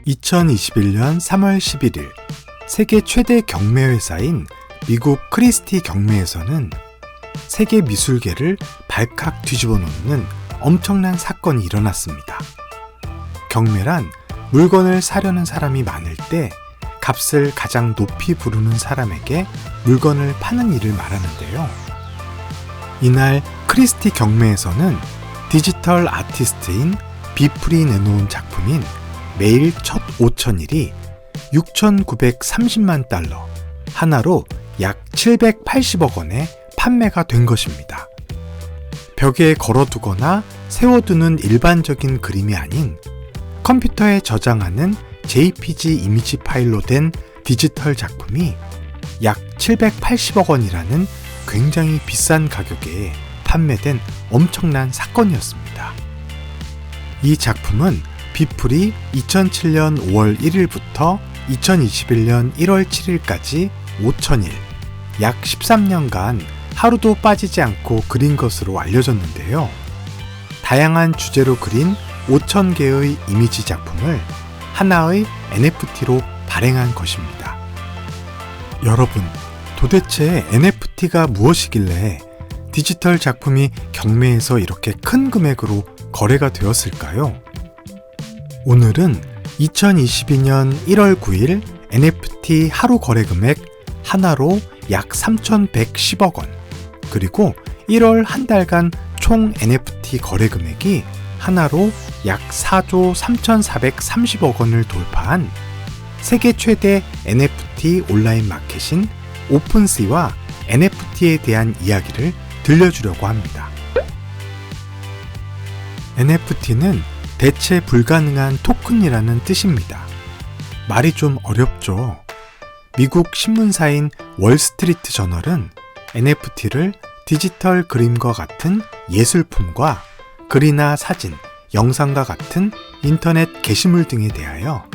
2021년 3월 11일 세계 최대 경매회사인 미국 크리스티 경매에서는 세계 미술계를 발칵 뒤집어 놓는 엄청난 사건이 일어났습니다. 경매란 물건을 사려는 사람이 많을 때 값을 가장 높이 부르는 사람에게 물건을 파는 일을 말하는데요. 이날 크리스티 경매에서는 디지털 아티스트인 비플이 내놓은 작품인 매일 첫 5,000일이 6,930만 달러, 하나로 약 780억 원에 판매가 된 것입니다. 벽에 걸어두거나 세워두는 일반적인 그림이 아닌 컴퓨터에 저장하는 JPG 이미지 파일로 된 디지털 작품이 약 780억 원이라는 굉장히 비싼 가격에 판매된 엄청난 사건이었습니다. 이 작품은 비플이 2007년 5월 1일부터 2021년 1월 7일까지 5,000일, 약 13년간 하루도 빠지지 않고 그린 것으로 알려졌는데요. 다양한 주제로 그린 5,000개의 이미지 작품을 하나의 NFT로 발행한 것입니다. 여러분, 도대체 NFT가 무엇이길래 디지털 작품이 경매에서 이렇게 큰 금액으로 거래가 되었을까요? 오늘은 2022년 1월 9일 NFT 하루 거래 금액 하나로 약 3,110억 원, 그리고 1월 한 달간 총 NFT 거래 금액이 하나로 약 4조 3,430억 원을 돌파한 세계 최대 NFT 온라인 마켓인 오픈시와 NFT에 대한 이야기를 들려주려고 합니다. NFT는 대체 불가능한 토큰이라는 뜻입니다. 말이 좀 어렵죠. 미국 신문사인 월스트리트 저널은 NFT를 디지털 그림과 같은 예술품과 글이나 사진, 영상과 같은 인터넷 게시물 등에 대하여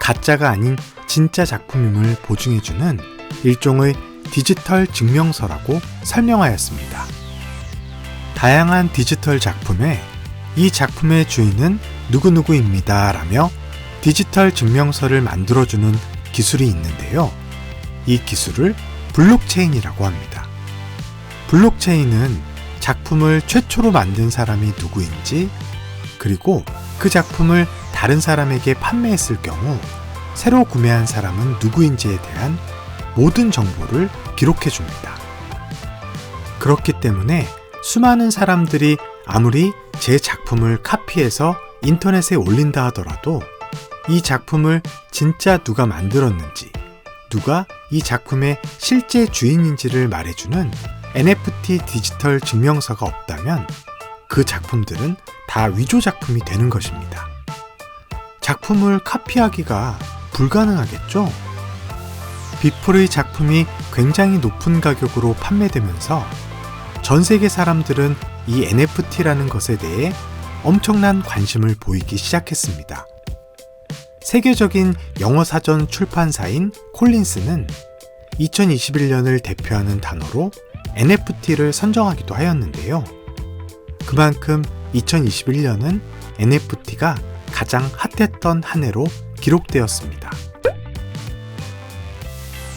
가짜가 아닌 진짜 작품임을 보증해주는 일종의 디지털 증명서라고 설명하였습니다. 다양한 디지털 작품에 이 작품의 주인은 누구누구입니다 라며 디지털 증명서를 만들어주는 기술이 있는데요. 이 기술을 블록체인이라고 합니다. 블록체인은 작품을 최초로 만든 사람이 누구인지, 그리고 그 작품을 다른 사람에게 판매했을 경우 새로 구매한 사람은 누구인지에 대한 모든 정보를 기록해줍니다. 그렇기 때문에 수많은 사람들이 아무리 제 작품을 카피해서 인터넷에 올린다 하더라도 이 작품을 진짜 누가 만들었는지, 누가 이 작품의 실제 주인인지를 말해주는 NFT 디지털 증명서가 없다면 그 작품들은 다 위조 작품이 되는 것입니다. 작품을 카피하기가 불가능하겠죠? 비플의 작품이 굉장히 높은 가격으로 판매되면서 전 세계 사람들은 이 NFT라는 것에 대해 엄청난 관심을 보이기 시작했습니다. 세계적인 영어 사전 출판사인 콜린스는 2021년을 대표하는 단어로 NFT를 선정하기도 하였는데요. 그만큼 2021년은 NFT가 가장 핫했던 한 해로 기록되었습니다.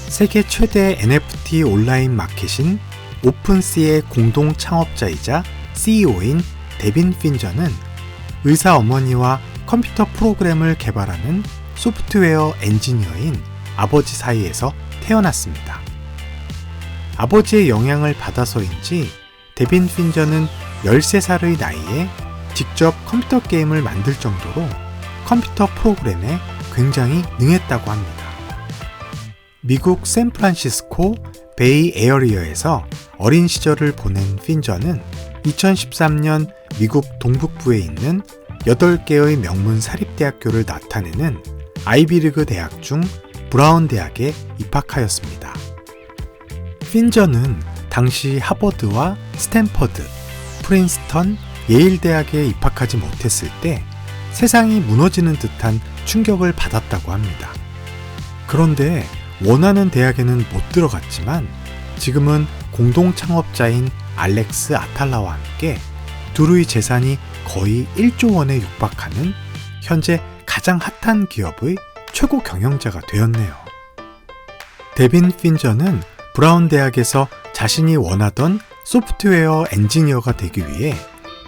세계 최대 NFT 온라인 마켓인 오픈시의 공동 창업자이자 CEO인 데빈 핀저는 의사 어머니와 컴퓨터 프로그램을 개발하는 소프트웨어 엔지니어인 아버지 사이에서 태어났습니다. 아버지의 영향을 받아서인지 데빈 핀저는 13살의 나이에 직접 컴퓨터 게임을 만들 정도로 컴퓨터 프로그램에 굉장히 능했다고 합니다. 미국 샌프란시스코 베이 에어리어에서 어린 시절을 보낸 핀저는 2013년 미국 동북부에 있는 8개의 명문 사립대학교를 나타내는 아이비리그 대학 중 브라운 대학에 입학하였습니다. 핀저는 당시 하버드와 스탠퍼드, 프린스턴, 예일 대학에 입학하지 못했을 때 세상이 무너지는 듯한 충격을 받았다고 합니다. 그런데 원하는 대학에는 못 들어갔지만 지금은 공동 창업자인 알렉스 아탈라와 함께 둘의 재산이 거의 1조 원에 육박하는 현재 가장 가장 핫한 기업의 최고 경영자가 되었네요. 데빈 핀저는 브라운 대학에서 자신이 원하던 소프트웨어 엔지니어가 되기 위해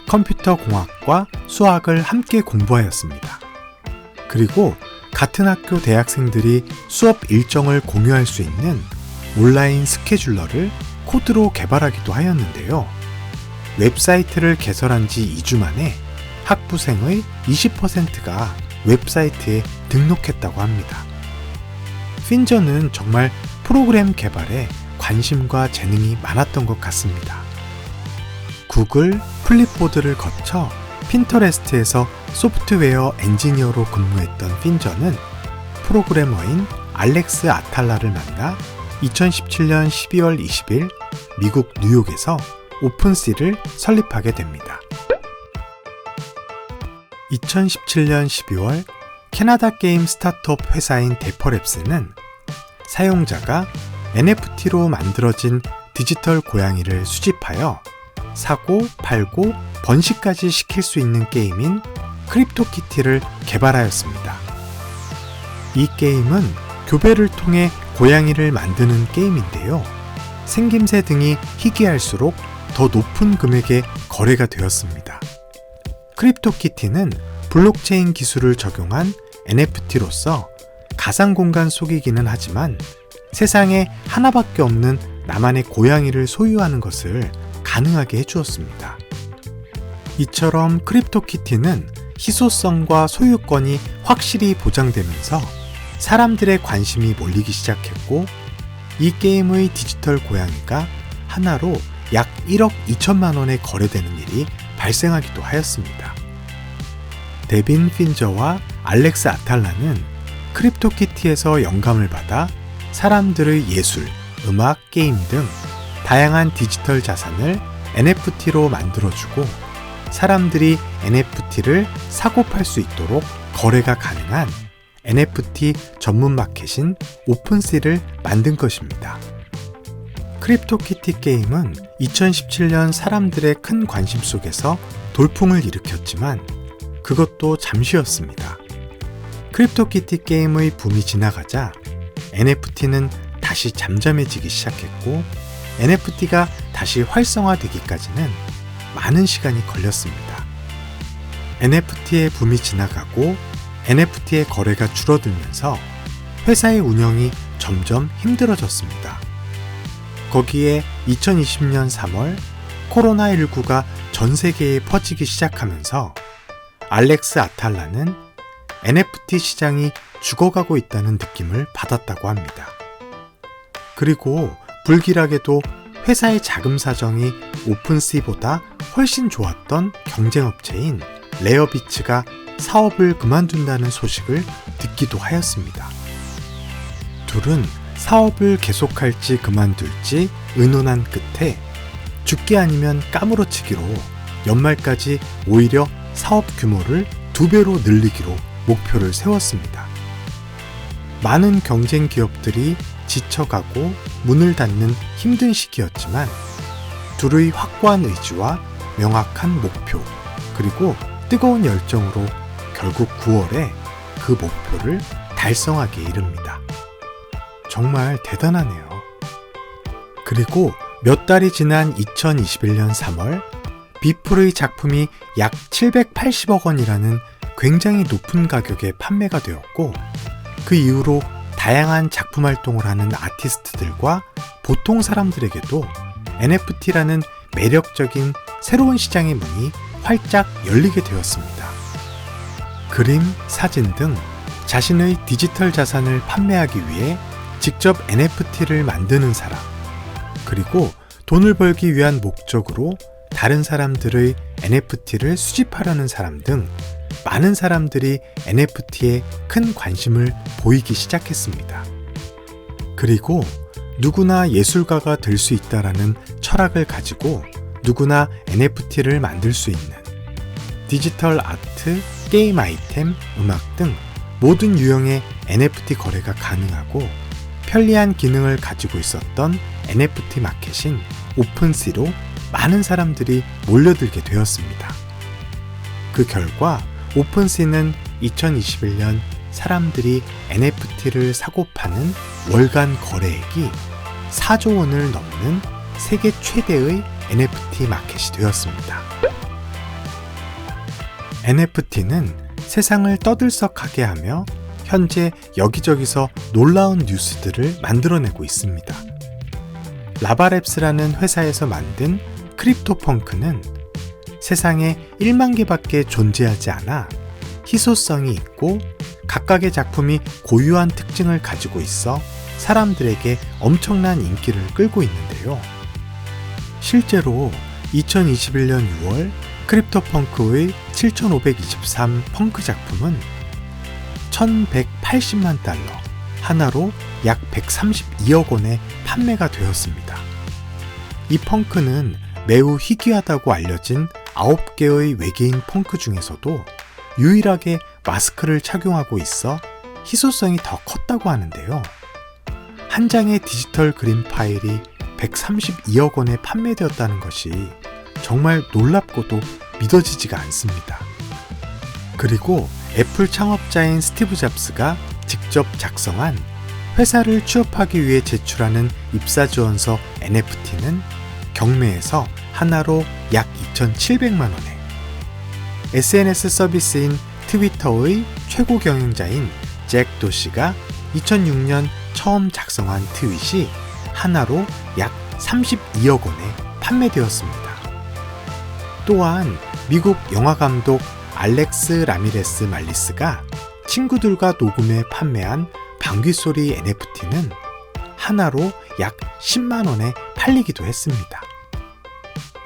컴퓨터 공학과 수학을 함께 공부하였습니다. 그리고 같은 학교 대학생들이 수업 일정을 공유할 수 있는 온라인 스케줄러를 코드로 개발하기도 하였는데요. 웹사이트를 개설한 지 2주 만에 학부생의 20%가 웹사이트에 등록했다고 합니다. 핀저는 정말 프로그램 개발에 관심과 재능이 많았던 것 같습니다. 구글 플립보드를 거쳐 핀터레스트에서 소프트웨어 엔지니어로 근무했던 핀저는 프로그래머인 알렉스 아탈라를 만나 2017년 12월 20일 미국 뉴욕에서 오픈C를 설립하게 됩니다. 2017년 12월 캐나다 게임 스타트업 회사인 데퍼랩스는 사용자가 NFT로 만들어진 디지털 고양이를 수집하여 사고, 팔고, 번식까지 시킬 수 있는 게임인 크립토키티를 개발하였습니다. 이 게임은 교배를 통해 고양이를 만드는 게임인데요. 생김새 등이 희귀할수록 더 높은 금액에 거래가 되었습니다. 크립토키티는 블록체인 기술을 적용한 NFT로서 가상공간 속이기는 하지만 세상에 하나밖에 없는 나만의 고양이를 소유하는 것을 가능하게 해주었습니다. 이처럼 크립토키티는 희소성과 소유권이 확실히 보장되면서 사람들의 관심이 몰리기 시작했고, 이 게임의 디지털 고양이가 하나로 약 1억 2천만 원에 거래되는 일이 발생하기도 하였습니다. 데빈 핀저와 알렉스 아탈라는 크립토키티에서 영감을 받아 사람들의 예술, 음악, 게임 등 다양한 디지털 자산을 NFT로 만들어주고 사람들이 NFT를 사고 팔 수 있도록 거래가 가능한 NFT 전문 마켓인 오픈C를 만든 것입니다. 크립토키티 게임은 2017년 사람들의 큰 관심 속에서 돌풍을 일으켰지만 그것도 잠시였습니다. 크립토키티 게임의 붐이 지나가자 NFT는 다시 잠잠해지기 시작했고 NFT가 다시 활성화되기까지는 많은 시간이 걸렸습니다. NFT의 붐이 지나가고 NFT의 거래가 줄어들면서 회사의 운영이 점점 힘들어졌습니다. 거기에 2020년 3월 코로나19가 전 세계에 퍼지기 시작하면서 알렉스 아탈라는 NFT 시장이 죽어가고 있다는 느낌을 받았다고 합니다. 그리고 불길하게도 회사의 자금 사정이 오픈C보다 훨씬 좋았던 경쟁업체인 레어비츠가 사업을 그만둔다는 소식을 듣기도 하였습니다. 둘은 사업을 계속할지 그만둘지 의논한 끝에 죽기 아니면 까무러치기로 연말까지 오히려 사업 규모를 2배로 늘리기로 목표를 세웠습니다. 많은 경쟁 기업들이 지쳐가고 문을 닫는 힘든 시기였지만 둘의 확고한 의지와 명확한 목표 그리고 뜨거운 열정으로 결국 9월에 그 목표를 달성하기에 이릅니다. 정말 대단하네요. 그리고 몇 달이 지난 2021년 3월 비플의 작품이 약 780억 원이라는 굉장히 높은 가격에 판매가 되었고 그 이후로 다양한 작품 활동을 하는 아티스트들과 보통 사람들에게도 NFT라는 매력적인 새로운 시장의 문이 활짝 열리게 되었습니다. 그림, 사진 등 자신의 디지털 자산을 판매하기 위해 직접 NFT를 만드는 사람, 그리고 돈을 벌기 위한 목적으로 다른 사람들의 NFT를 수집하려는 사람 등 많은 사람들이 NFT에 큰 관심을 보이기 시작했습니다. 그리고 누구나 예술가가 될 수 있다라는 철학을 가지고 누구나 NFT를 만들 수 있는 디지털 아트, 게임 아이템, 음악 등 모든 유형의 NFT 거래가 가능하고 편리한 기능을 가지고 있었던 NFT 마켓인 오픈C로 많은 사람들이 몰려들게 되었습니다. 그 결과 오픈C는 2021년 사람들이 NFT를 사고 파는 월간 거래액이 4조 원을 넘는 세계 최대의 NFT 마켓이 되었습니다. NFT는 세상을 떠들썩하게 하며 현재 여기저기서 놀라운 뉴스들을 만들어내고 있습니다. 라바랩스라는 회사에서 만든 크립토펑크는 세상에 1만 개밖에 존재하지 않아 희소성이 있고 각각의 작품이 고유한 특징을 가지고 있어 사람들에게 엄청난 인기를 끌고 있는데요. 실제로 2021년 6월 크립토펑크의 7523 펑크 작품은 1180만 달러, 하나로 약 132억 원에 판매가 되었습니다. 이 펑크는 매우 희귀하다고 알려진 9개의 외계인 펑크 중에서도 유일하게 마스크를 착용하고 있어 희소성이 더 컸다고 하는데요. 한 장의 디지털 그림 파일이 132억 원에 판매되었다는 것이 정말 놀랍고도 믿어지지가 않습니다. 그리고 애플 창업자인 스티브 잡스가 직접 작성한 회사를 취업하기 위해 제출하는 입사지원서 NFT는 경매에서 하나로 약 2,700만 원에, SNS 서비스인 트위터의 최고 경영자인 잭 도시가 2006년 처음 작성한 트윗이 하나로 약 32억 원에 판매되었습니다. 또한 미국 영화감독 알렉스 라미레스 말리스가 친구들과 녹음해 판매한 방귀소리 NFT는 하나로 약 10만 원에 팔리기도 했습니다.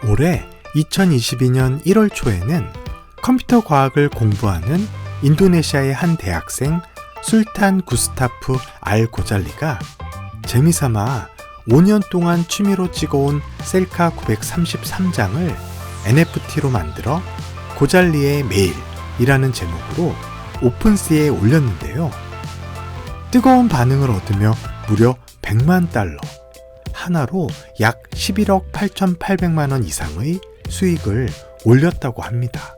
올해 2022년 1월 초에는 컴퓨터 과학을 공부하는 인도네시아의 한 대학생 술탄 구스타프 알 고잘리가 재미삼아 5년 동안 취미로 찍어온 셀카 933장을 NFT로 만들어 고잘리의 메일이라는 제목으로 오픈시에 올렸는데요. 뜨거운 반응을 얻으며 무려 100만 달러, 하나로 약 11억 8,800만 원 이상의 수익을 올렸다고 합니다.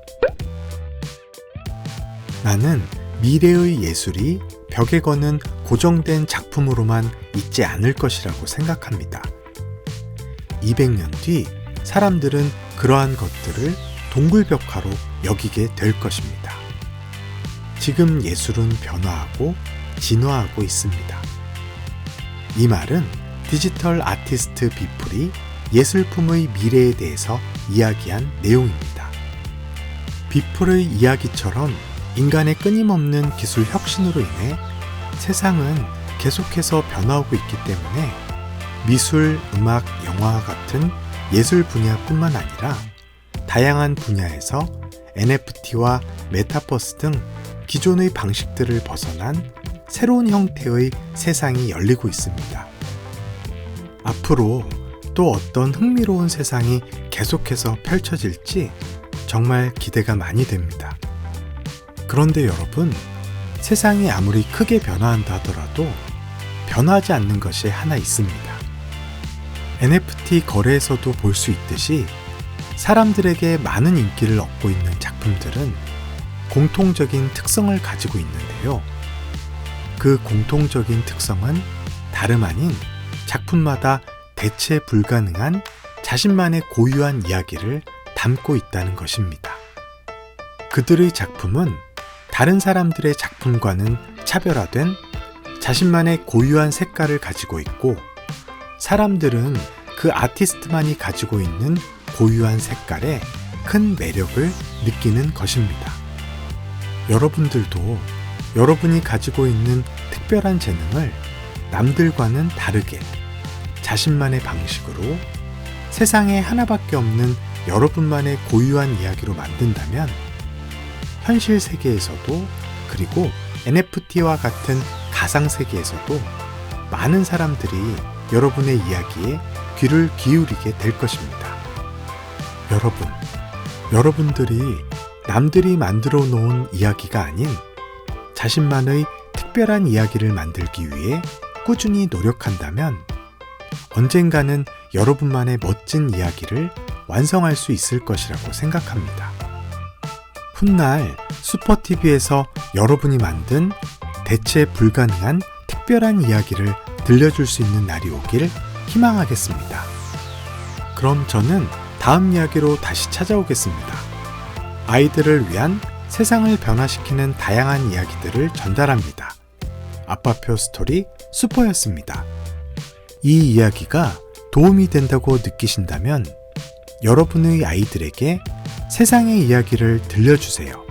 나는 미래의 예술이 벽에 거는 고정된 작품으로만 있지 않을 것이라고 생각합니다. 200년 뒤 사람들은 그러한 것들을 동굴벽화로 여기게 될 것입니다. 지금 예술은 변화하고 진화하고 있습니다. 이 말은 디지털 아티스트 비플이 예술품의 미래에 대해서 이야기한 내용입니다. 비플의 이야기처럼 인간의 끊임없는 기술 혁신으로 인해 세상은 계속해서 변화하고 있기 때문에 미술, 음악, 영화와 같은 예술 분야뿐만 아니라 다양한 분야에서 NFT와 메타버스 등 기존의 방식들을 벗어난 새로운 형태의 세상이 열리고 있습니다. 앞으로 또 어떤 흥미로운 세상이 계속해서 펼쳐질지 정말 기대가 많이 됩니다. 그런데 여러분, 세상이 아무리 크게 변화한다 하더라도 변화하지 않는 것이 하나 있습니다. NFT 거래에서도 볼 수 있듯이 사람들에게 많은 인기를 얻고 있는 작품들은 공통적인 특성을 가지고 있는데요. 그 공통적인 특성은 다름 아닌 작품마다 대체 불가능한 자신만의 고유한 이야기를 담고 있다는 것입니다. 그들의 작품은 다른 사람들의 작품과는 차별화된 자신만의 고유한 색깔을 가지고 있고, 사람들은 그 아티스트만이 가지고 있는 고유한 색깔에 큰 매력을 느끼는 것입니다. 여러분들도 여러분이 가지고 있는 특별한 재능을 남들과는 다르게 자신만의 방식으로 세상에 하나밖에 없는 여러분만의 고유한 이야기로 만든다면 현실 세계에서도, 그리고 NFT와 같은 가상 세계에서도 많은 사람들이 여러분의 이야기에 귀를 기울이게 될 것입니다. 여러분들이 남들이 만들어 놓은 이야기가 아닌 자신만의 특별한 이야기를 만들기 위해 꾸준히 노력한다면 언젠가는 여러분만의 멋진 이야기를 완성할 수 있을 것이라고 생각합니다. 훗날 슈퍼TV에서 여러분이 만든 대체 불가능한 특별한 이야기를 들려줄 수 있는 날이 오길 희망하겠습니다. 그럼 저는 다음 이야기로 다시 찾아오겠습니다. 아이들을 위한 세상을 변화시키는 다양한 이야기들을 전달합니다. 아빠표 스토리 슈퍼였습니다. 이 이야기가 도움이 된다고 느끼신다면 여러분의 아이들에게 세상의 이야기를 들려주세요.